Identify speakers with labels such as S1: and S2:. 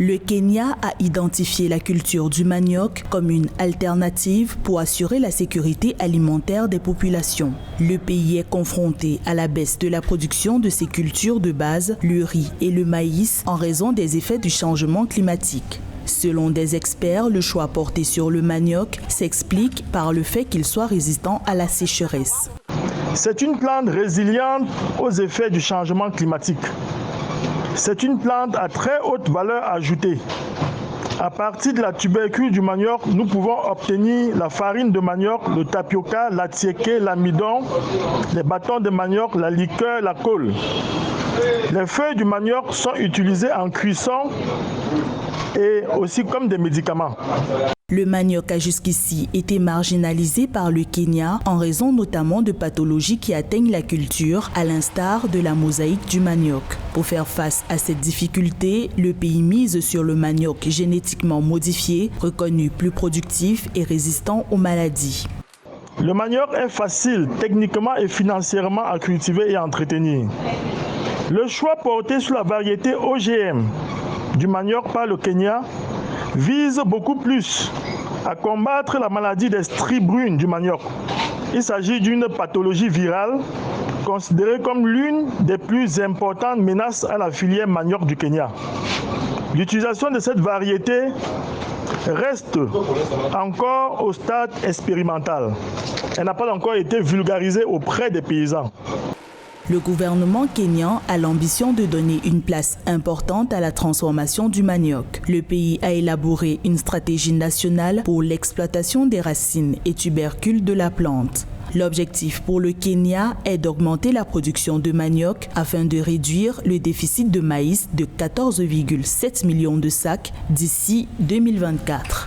S1: Le Kenya a identifié la culture du manioc comme une alternative pour assurer la sécurité alimentaire des populations. Le pays est confronté à la baisse de la production de ses cultures de base, le riz et le maïs, en raison des effets du changement climatique. Selon des experts, le choix porté sur le manioc s'explique par le fait qu'il soit résistant à la sécheresse.
S2: C'est une plante résiliente aux effets du changement climatique. C'est une plante à très haute valeur ajoutée. À partir de la tubercule du manioc, nous pouvons obtenir la farine de manioc, le tapioca, la tsiéké, l'amidon, les bâtons de manioc, la liqueur, la colle. Les feuilles du manioc sont utilisées en cuisson et aussi comme des médicaments.
S1: Le manioc a jusqu'ici été marginalisé par le Kenya en raison notamment de pathologies qui atteignent la culture, à l'instar de la mosaïque du manioc. Pour faire face à cette difficulté, le pays mise sur le manioc génétiquement modifié, reconnu plus productif et résistant aux maladies.
S2: Le manioc est facile techniquement et financièrement à cultiver et à entretenir. Le choix porté sur la variété OGM du manioc par le Kenya vise beaucoup plus à combattre la maladie des stries brunes du manioc. Il s'agit d'une pathologie virale considérée comme l'une des plus importantes menaces à la filière manioc du Kenya. L'utilisation de cette variété reste encore au stade expérimental. Elle n'a pas encore été vulgarisée auprès des paysans.
S1: Le gouvernement kényan a l'ambition de donner une place importante à la transformation du manioc. Le pays a élaboré une stratégie nationale pour l'exploitation des racines et tubercules de la plante. L'objectif pour le Kenya est d'augmenter la production de manioc afin de réduire le déficit de maïs de 14,7 millions de sacs d'ici 2024.